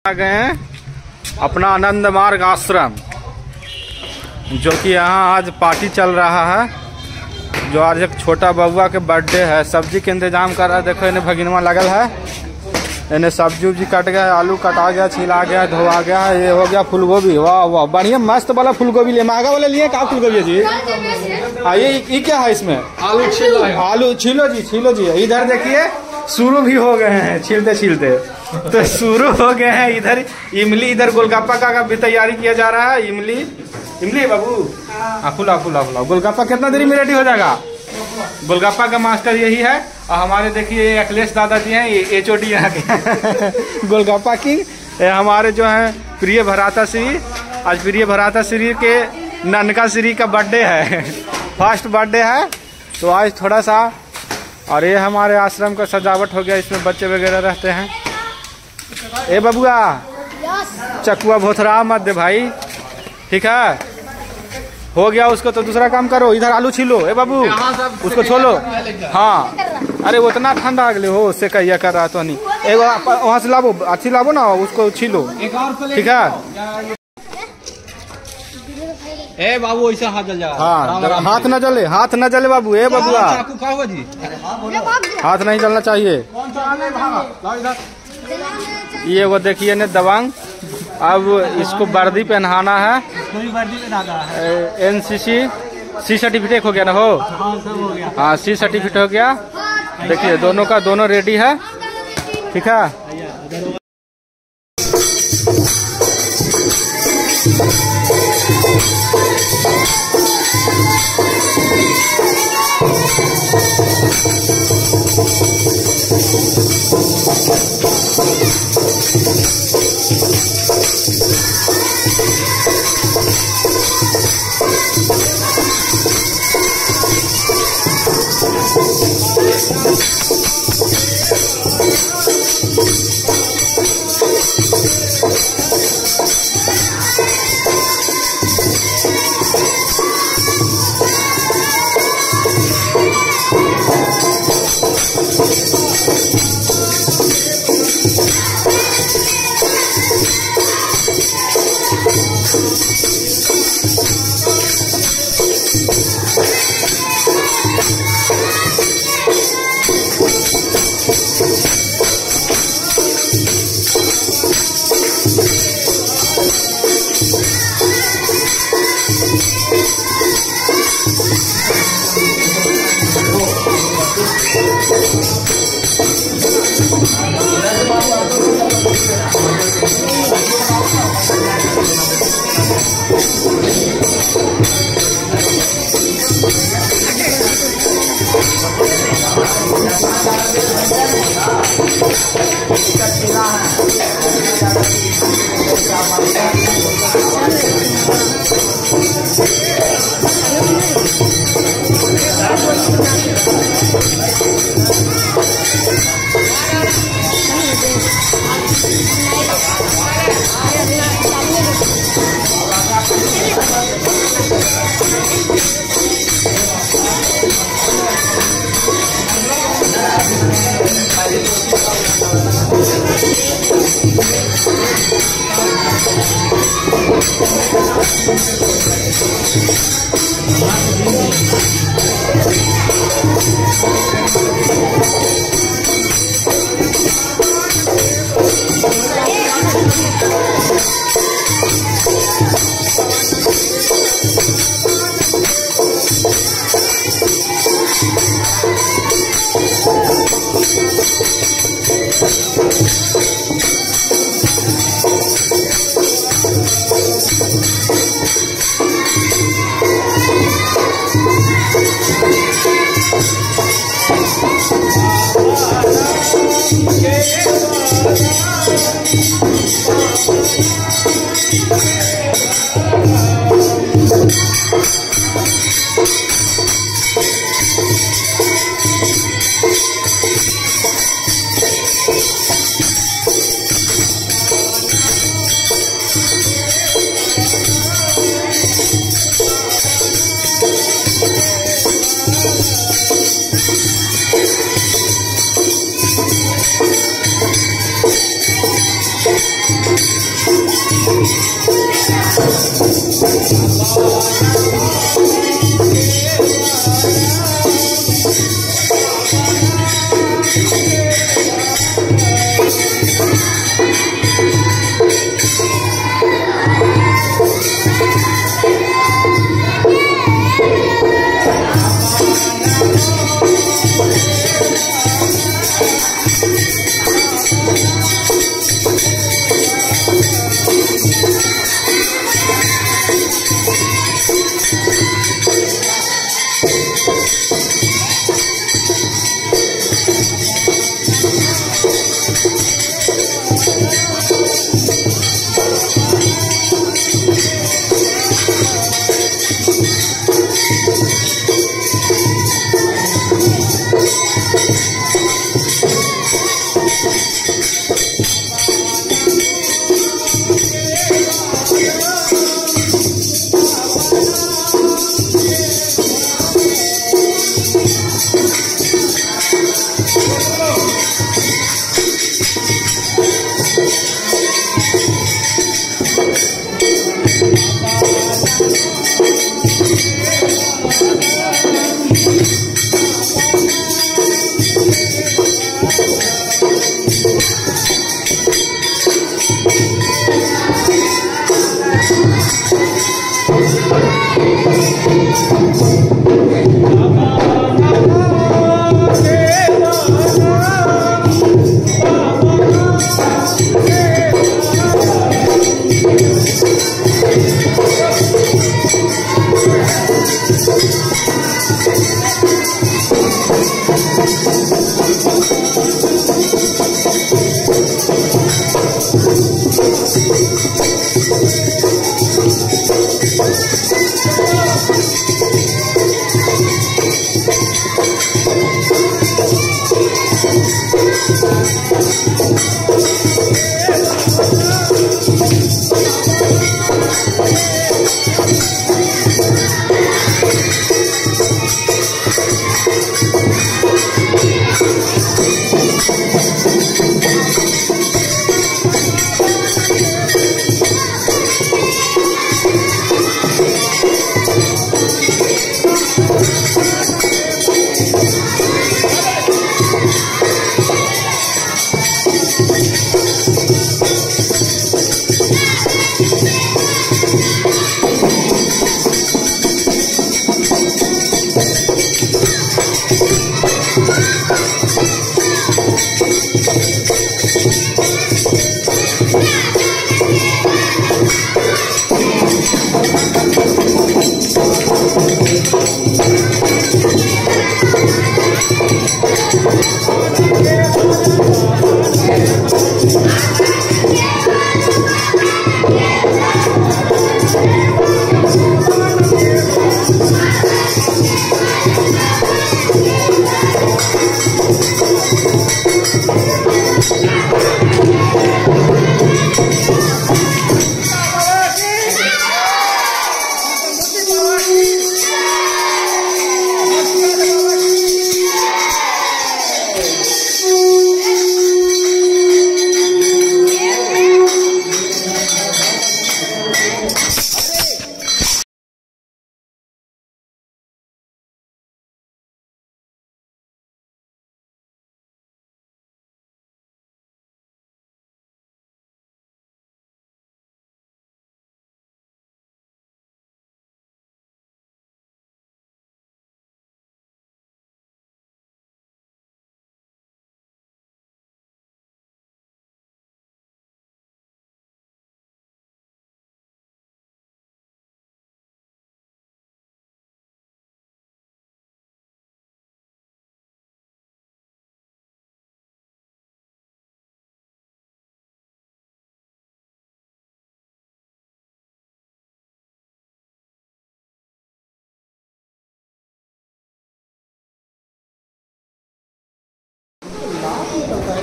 आ गए हैं अपना आनंद मार्ग आश्रम, जो कि यहाँ आज पार्टी चल रहा है। जो आज एक छोटा बउआ के बर्थडे है। सब्जी के इंतजाम कर रहा है। देखो इन्हें भगिनवा लगल है। इन्हें सब्जी उब्जी कट गया, आलू कटा गया, छिला गया, धोआ गया। ये हो गया फूल गोभी। वाह वाह, बढ़िया मस्त वाला फूल गोभी लिए। महंगा वाले लिए का फूल गोभी जी? ये क्या है इसमें? आलू छिलो। आलू छिलो जी, छिलो जी। इधर देखिए शुरू भी हो गए हैं छीलते छीलते, तो शुरू हो गए हैं। इधर इमली, इधर गोलगप्पा का भी तैयारी किया जा रहा है। इमली बाबू फुला फुला फुला। गोलगप्पा कितना देरी में रेडी हो जाएगा? गोलगप्पा का मास्टर यही है। और हमारे देखिए अखिलेश दादाजी हैं, ये HOD यहाँ के गोलगप्पा की। हमारे जो है प्रिय भराता श्री, आज प्रिय भराता श्री के ननका श्री का बर्थडे है, फर्स्ट बर्थडे है। तो आज थोड़ा सा, और ये हमारे आश्रम का सजावट हो गया। इसमें बच्चे वगैरह रहते हैं। ए बबुआ चकुआ भोथरा मत दे भाई, ठीक है? हो गया उसको तो दूसरा काम करो। इधर आलू छीलो। ए बाबू उसको छोलो। हाँ, अरे उतना ठंडा अगले हो उससे कहिया कर रहा तो नहीं। वहाँ से लाबो, अच्छी लाबो ना, उसको छीलो, ठीक है? ए बाबू ऐसा हाथ जल जाएगा। हाँ, हाथ न जले, हाथ न जले बाबू। ए बबुआ हाथ नहीं जलना चाहिए। ये वो देखिए ने दबंग। अब इसको वर्दी पहनाना है। NCC C सर्टिफिकेट हो गया ना? हो हाँ, C सर्टिफिकेट हो गया। देखिए दोनों का दोनों रेडी है, ठीक है?